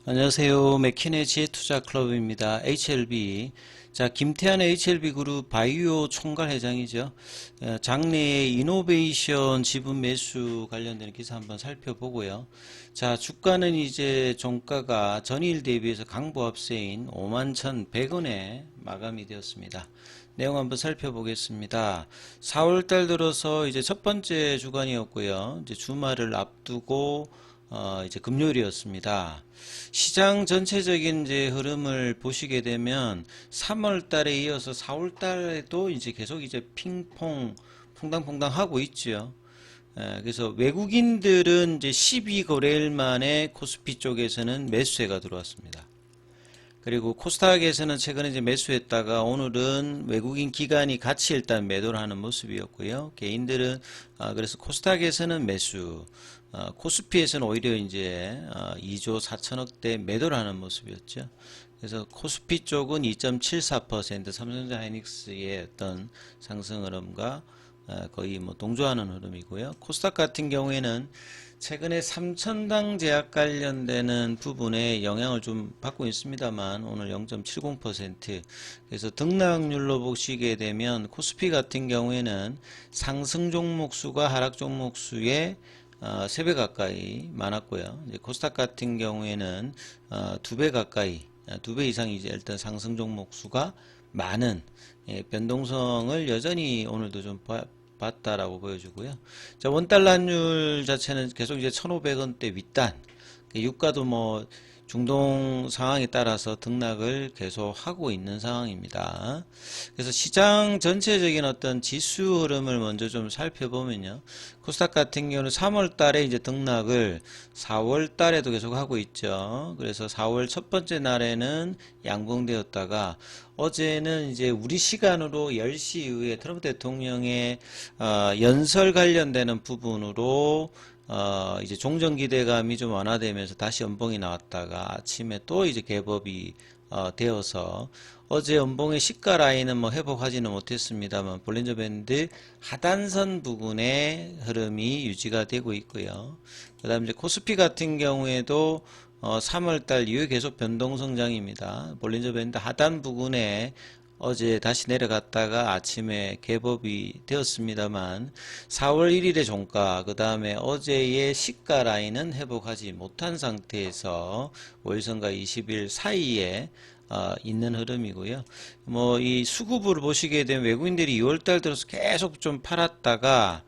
안녕하세요. 맥키네 지혜투자클럽입니다. HLB. 자, 김태환의 HLB 그룹 바이오 총괄 회장이죠. 장내의 이노베이션 지분 매수 관련된 기사 한번 살펴보고요. 자, 주가는 이제 종가가 전일 대비해서 강보합세인 51,100원에 마감이 되었습니다. 내용 한번 살펴보겠습니다. 4월달 들어서 이제 첫 번째 주간이었고요. 이제 주말을 앞두고 이제 금요일이었습니다. 시장 전체적인 이제 흐름을 보시게 되면 3월 달에 이어서 4월 달에도 이제 계속 이제 핑퐁 퐁당퐁당 하고 있죠. 그래서 외국인들은 이제 12거래일 만에 코스피 쪽에서는 매수세가 들어왔습니다. 그리고 코스닥에서는 최근에 이제 매수했다가 오늘은 외국인 기관이 같이 일단 매도를 하는 모습이었고요. 개인들은 그래서 코스닥에서는 매수, 코스피에서는 오히려 이제 2조 4천억대 매도를 하는 모습이었죠. 그래서 코스피 쪽은 2.74% 삼성전자 하이닉스의 어떤 상승 흐름과 거의 뭐 동조하는 흐름이고요. 코스닥 같은 경우에는 최근에 3천당 제약 관련되는 부분에 영향을 좀 받고 있습니다만 오늘 0.70% 그래서 등락률로 보시게 되면 코스피 같은 경우에는 상승 종목 수가 하락 종목 수의 3배 가까이 많았고요. 이제 코스닥 같은 경우에는 2배 가까이 2배 이상 이제 일단 상승 종목 수가 많은 변동성을 여전히 오늘도 좀 봤다라고 보여주고요. 자, 원달러 환율 자체는 계속 이제 1,500원대 윗단. 유가도 뭐 중동 상황에 따라서 등락을 계속 하고 있는 상황입니다. 그래서 시장 전체적인 어떤 지수 흐름을 먼저 좀 살펴보면요. 코스닥 같은 경우는 3월 달에 이제 등락을 4월 달에도 계속 하고 있죠. 그래서 4월 첫 번째 날에는 양봉되었다가 어제는 이제 우리 시간으로 10시 이후에 트럼프 대통령의 연설 관련되는 부분으로 이제 종전 기대감이 좀 완화되면서 다시 연봉이 나왔다가 아침에 또 이제 개법이 되어서 어제 연봉의 시가 라인은 뭐 회복하지는 못했습니다만 볼린저 밴드 하단선 부근의 흐름이 유지가 되고 있고요. 그 다음에 이제 코스피 같은 경우에도 3월달 이후에 계속 변동성장입니다. 볼린저 밴드 하단 부근에 어제 다시 내려갔다가 아침에 개법이 되었습니다만 4월 1일의 종가 그 다음에 어제의 시가 라인은 회복하지 못한 상태에서 월선과 20일 사이에 있는 흐름이고요. 뭐 이 수급을 보시게 되면 외국인들이 2월달 들어서 계속 좀 팔았다가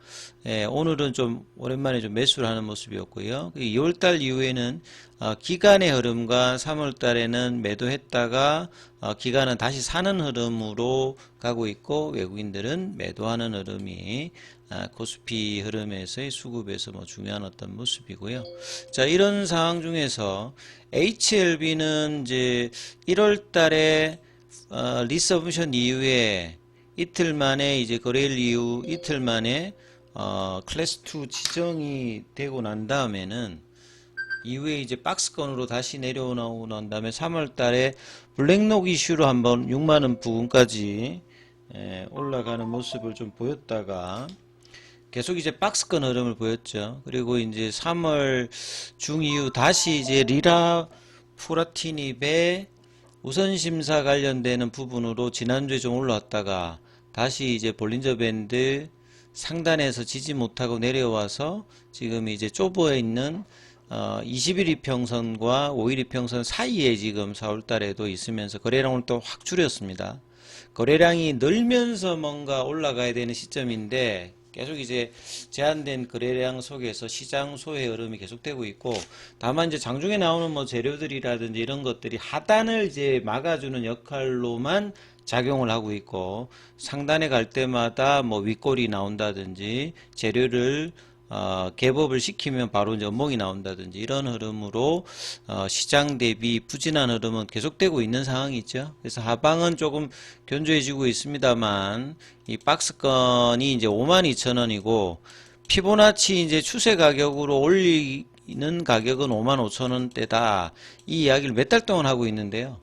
오늘은 좀 오랜만에 좀 매수를 하는 모습이었고요. 2월달 이후에는 기간의 흐름과 3월달에는 매도했다가 기간은 다시 사는 흐름으로 가고 있고 외국인들은 매도하는 흐름이 코스피 흐름에서의 수급에서 뭐 중요한 어떤 모습이고요. 자, 이런 상황 중에서 HLB는 이제 1월 달에 리서브션 이후에 이틀 만에 이제 거래일 이후 이틀 만에 클래스 2 지정이 되고 난 다음에는 이후에 이제 박스권으로 다시 내려오고 난 다음에 3월 달에 블랙록 이슈로 한번 6만원 부근까지 올라가는 모습을 좀 보였다가 계속 이제 박스권 흐름을 보였죠. 그리고 이제 3월 중 이후 다시 이제 리라 프라티닙의 우선심사 관련되는 부분으로 지난주에 좀 올라왔다가 다시 이제 볼린저 밴드 상단에서 지지 못하고 내려와서 지금 이제 좁어 있는 20일 이평선과 5일 이평선 사이에 지금 4월 달에도 있으면서 거래량을 또 확 줄였습니다. 거래량이 늘면서 뭔가 올라가야 되는 시점인데 계속 이제 제한된 거래량 속에서 시장 소외 흐름이 계속되고 있고 다만 이제 장중에 나오는 뭐 재료들이라든지 이런 것들이 하단을 이제 막아주는 역할로만 작용을 하고 있고 상단에 갈 때마다 뭐 윗골이 나온다든지 재료를 개법을 시키면 바로 이제 연봉이 나온다든지 이런 흐름으로 시장 대비 부진한 흐름은 계속되고 있는 상황이죠. 그래서 하방은 조금 견조해지고 있습니다만 이 박스권이 이제 52,000원이고 피보나치 이제 추세 가격으로 올리는 가격은 55,000원대다. 이 이야기를 몇 달 동안 하고 있는데요.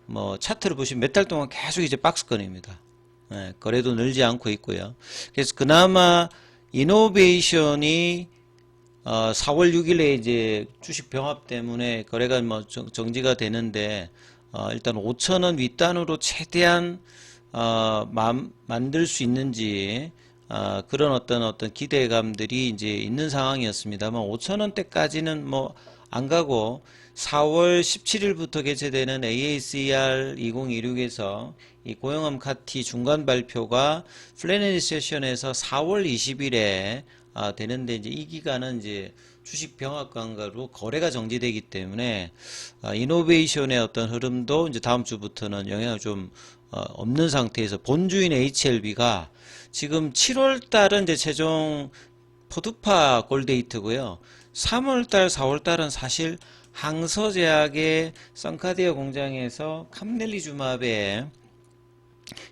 뭐 차트를 보시면 몇 달 동안 계속 이제 박스권입니다. 거래도 늘지 않고 있고요. 그래서 그나마 이노베이션이 4월 6일에 이제 주식 병합 때문에 거래가 뭐 정지가 되는데, 일단 5,000원 윗단으로 최대한 만들 수 있는지, 그런 어떤 기대감들이 이제 있는 상황이었습니다만, 5,000원대까지는 뭐 안 가고, 4월 17일부터 개최되는 AACR 2026에서 이 고용암 카티 중간 발표가 플래너리 세션에서 4월 20일에 되는데, 이제 이 기간은 이제 주식 병합관가로 거래가 정지되기 때문에 이노베이션의 어떤 흐름도 이제 다음 주부터는 영향을 좀 없는 상태에서, 본주인 HLB가 지금 7월 달은 이제 최종 포드파 골데이트고요. 3월 달, 4월 달은 사실 항서제약의 선카디아 공장에서 캄넬리주마브의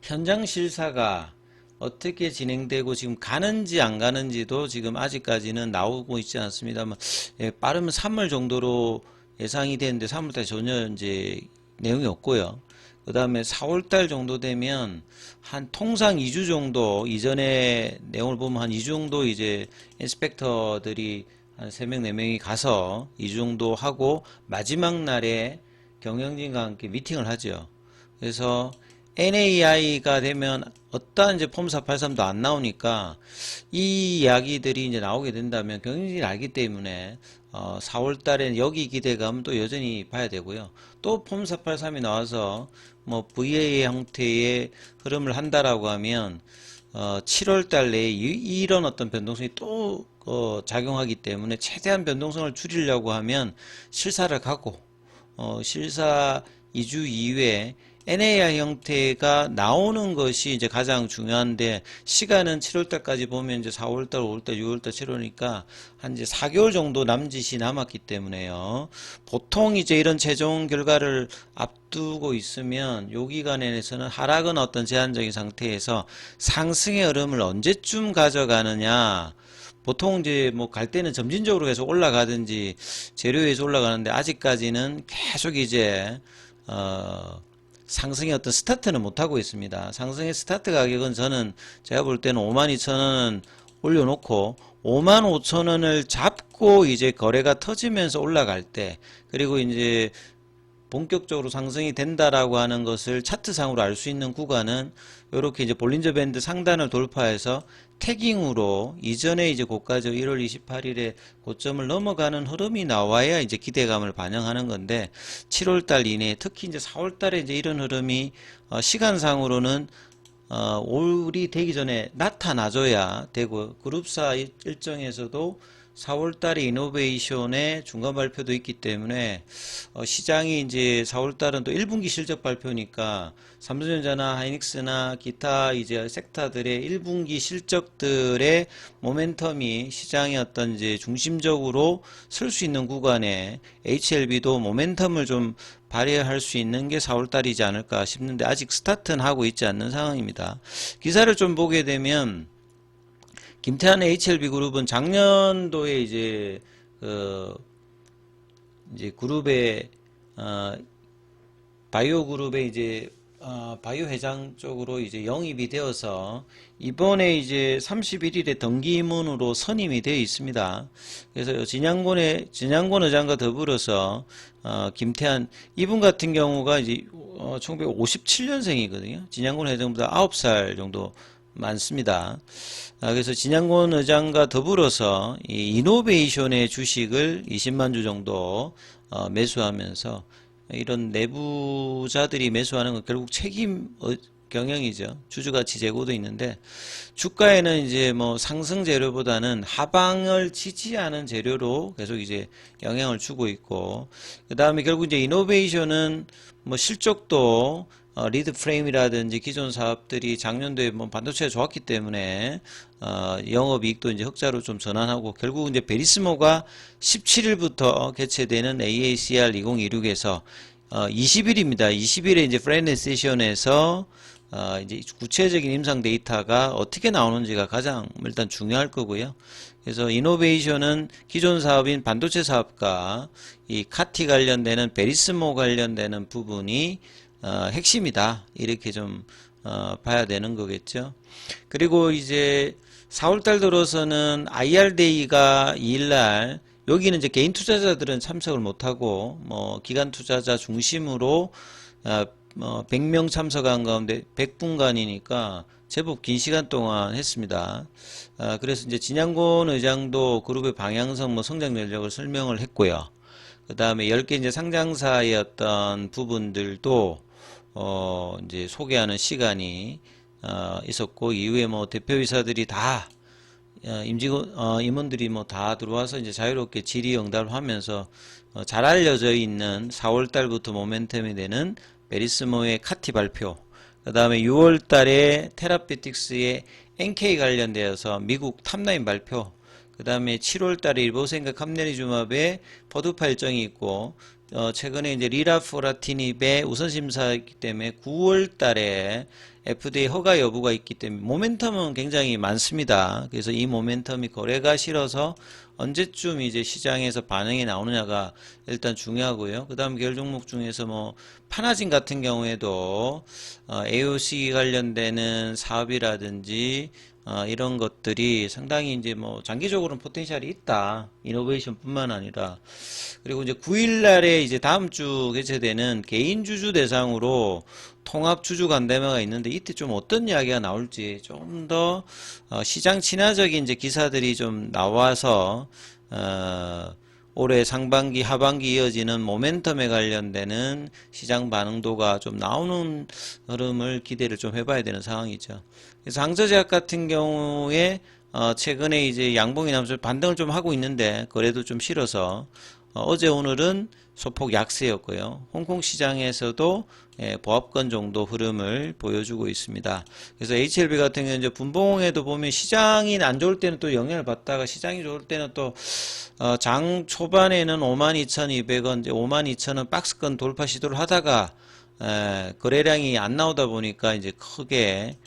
현장 실사가 어떻게 진행되고 지금 가는지 안 가는지도 지금 아직까지는 나오고 있지 않습니다만, 빠르면 3월 정도로 예상이 되는데 3월달 전혀 이제 내용이 없고요. 그 다음에 4월달 정도 되면 한 통상 2주 정도, 이전에 내용을 보면 한 2주 정도 이제 인스펙터들이 한 3명, 4명이 가서 2주 정도 하고 마지막 날에 경영진과 함께 미팅을 하죠. 그래서 NAI가 되면 어떠한 이제 폼 483도 안 나오니까 이 이야기들이 이제 나오게 된다면 경영진이 알기 때문에 4월 달엔 여기 기대감 또 여전히 봐야 되고요. 또 폼 483이 나와서 뭐 VA 형태의 흐름을 한다라고 하면 7월 달 내에 이런 어떤 변동성이 또 작용하기 때문에 최대한 변동성을 줄이려고 하면 실사를 가고, 실사 2주 이후에 NAI 형태가 나오는 것이 이제 가장 중요한데, 시간은 7월달까지 보면 이제 4월달, 5월달, 6월달, 7월이니까 한 이제 4개월 정도 남짓이 남았기 때문에요. 보통 이제 이런 최종 결과를 앞두고 있으면 요 기간에서는 하락은 어떤 제한적인 상태에서 상승의 흐름을 언제쯤 가져가느냐. 보통 이제 뭐 갈 때는 점진적으로 계속 올라가든지 재료에서 올라가는데, 아직까지는 계속 이제 상승의 어떤 스타트는 못하고 있습니다. 상승의 스타트 가격은 저는 제가 볼 때는 52,000원 올려놓고 55,000원을 잡고 이제 거래가 터지면서 올라갈 때, 그리고 이제 본격적으로 상승이 된다라고 하는 것을 차트상으로 알 수 있는 구간은 이렇게 이제 볼린저 밴드 상단을 돌파해서 태깅으로 이전에 이제 고가죠. 1월 28일에 고점을 넘어가는 흐름이 나와야 이제 기대감을 반영하는 건데, 7월 달 이내에, 특히 이제 4월 달에 이제 이런 흐름이 시간상으로는 올이 되기 전에 나타나줘야 되고, 그룹사 일정에서도 4월달에 이노베이션의 중간 발표도 있기 때문에 시장이 이제 4월달은 또 1분기 실적 발표니까 삼성전자나 하이닉스나 기타 이제 섹터들의 1분기 실적들의 모멘텀이 시장의 어떤 이제 중심적으로 설 수 있는 구간에 HLB도 모멘텀을 좀 발휘할 수 있는 게 4월달이지 않을까 싶는데, 아직 스타트는 하고 있지 않는 상황입니다. 기사를 좀 보게 되면 김태환 HLB 그룹은 작년도에 이제 이제 그룹의 바이오 그룹의 이제 바이오 회장 쪽으로 이제 영입이 되어서 이번에 이제 31일에 등기임원으로 선임이 되어 있습니다. 그래서 진양권 의장과 더불어서 김태환 이분 같은 경우가 이제 1957년생이거든요. 진양권 회장보다 9살 정도 많습니다. 그래서 진양권 의장과 더불어서 이 이노베이션의 주식을 20만 주 정도 매수하면서, 이런 내부자들이 매수하는 건 결국 책임 경영이죠. 주주가치 제고도 있는데, 주가에는 이제 뭐 상승 재료보다는 하방을 지지하는 재료로 계속 이제 영향을 주고 있고, 그 다음에 결국 이제 이노베이션은 뭐 실적도 리드 프레임이라든지 기존 사업들이 작년도에 뭐 반도체가 좋았기 때문에 영업이익도 이제 흑자로 좀 전환하고, 결국 이제 베리스모가 17일부터 개최되는 AACR 2026에서 20일입니다. 20일에 이제 플래너리 세션에서 이제 구체적인 임상 데이터가 어떻게 나오는지가 가장 일단 중요할 거고요. 그래서 이노베이션은 기존 사업인 반도체 사업과 이 카티 관련되는 베리스모 관련되는 부분이 핵심이다, 이렇게 좀 봐야 되는 거겠죠. 그리고 이제 4월달 들어서는 IR데이가 2일날 여기는 이제 개인 투자자들은 참석을 못하고 뭐 기관 투자자 중심으로 100명 참석한 가운데 100분간이니까 제법 긴 시간 동안 했습니다. 그래서 이제 진양곤 의장도 그룹의 방향성, 뭐 성장 전략을 설명을 했고요. 그 다음에 10개 이제 상장사의 어떤 부분들도 이제 소개하는 시간이 있었고, 이후에 뭐 대표이사들이 다 임원들이 뭐 다 들어와서 이제 자유롭게 질의응답을 하면서 잘 알려져 있는 4월 달부터 모멘텀이 되는 베리스모의 카티 발표, 그 다음에 6월 달에 테라피틱스의 NK 관련되어서 미국 탑라인 발표, 그 다음에 7월 달에 일보생과 캄네리주맙의 버드파 일정이 있고, 최근에 이제 리라포라티닙의 우선심사이기 때문에 9월 달에 FDA 허가 여부가 있기 때문에 모멘텀은 굉장히 많습니다. 그래서 이 모멘텀이 거래가 실어서 언제쯤 이제 시장에서 반응이 나오느냐가 일단 중요하고요. 그 다음 계열 종목 중에서 뭐 파나진 같은 경우에도 AOC 관련되는 사업이라든지 이런 것들이 상당히 이제 뭐 장기적으로는 포텐셜이 있다. 이노베이션 뿐만 아니라. 그리고 이제 9일 날에 이제 다음 주 개최되는 개인 주주 대상으로 통합 주주 간담회가 있는데 이때 좀 어떤 이야기가 나올지 좀 더 시장 친화적인 이제 기사들이 좀 나와서 올해 상반기 하반기 이어지는 모멘텀에 관련되는 시장 반응도가 좀 나오는 흐름을 기대를 좀 해봐야 되는 상황이죠. 그래서 항저제약 같은 경우에 최근에 이제 양봉이 나면서 반등을 좀 하고 있는데 거래도 좀 실어서 어제 오늘은 소폭 약세였고요. 홍콩 시장에서도 보합권 정도 흐름을 보여주고 있습니다. 그래서 HLB 같은 경우는 이제 분봉에도 보면 시장이 안 좋을 때는 또 영향을 받다가 시장이 좋을 때는 또 장 초반에는 52,200원, 이제 52,000원 박스권 돌파 시도를 하다가 거래량이 안 나오다 보니까 이제 크게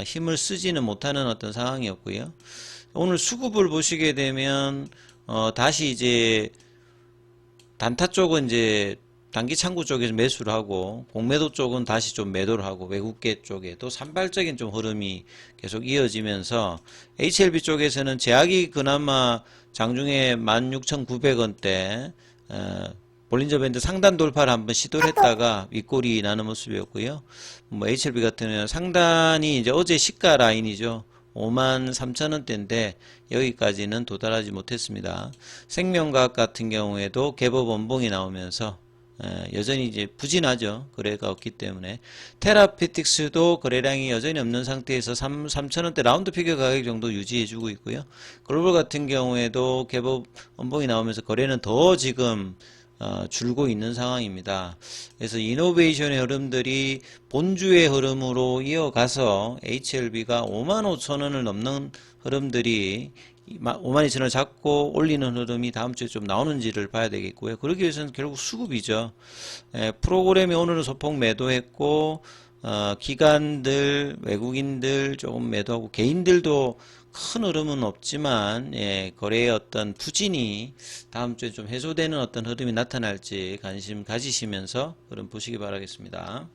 힘을 쓰지는 못하는 어떤 상황이었고요. 오늘 수급을 보시게 되면 다시 이제 단타 쪽은 이제 단기 창구 쪽에서 매수를 하고 공매도 쪽은 다시 좀 매도를 하고 외국계 쪽에 또 산발적인 좀 흐름이 계속 이어지면서 HLB 쪽에서는 제약이 그나마 장중에 16,900원대 볼린저 밴드 상단 돌파를 한번 시도를 했다가 윗골이 나는 모습이었고요. 뭐 HLB 같은 경우는 상단이 이제 어제 시가 라인이죠. 53,000원대인데 여기까지는 도달하지 못했습니다. 생명과학 같은 경우에도 개법 원봉이 나오면서 여전히 이제 부진하죠. 거래가 없기 때문에. 테라피틱스도 거래량이 여전히 없는 상태에서 3,000원대 라운드 피겨 가격 정도 유지해주고 있고요. 글로벌 같은 경우에도 개법 원봉이 나오면서 거래는 더 지금 줄고 있는 상황입니다. 그래서 이노베이션의 흐름들이 본주의 흐름으로 이어가서 HLB가 55,000원을 넘는 흐름들이 52,000원을 잡고 올리는 흐름이 다음 주에 좀 나오는지를 봐야 되겠고요. 그러기 위해서는 결국 수급이죠. 프로그램이 오늘은 소폭 매도했고 기관들, 외국인들 조금 매도하고 개인들도 큰 흐름은 없지만 거래의 어떤 부진이 다음 주에 좀 해소되는 어떤 흐름이 나타날지 관심 가지시면서 흐름 보시기 바라겠습니다.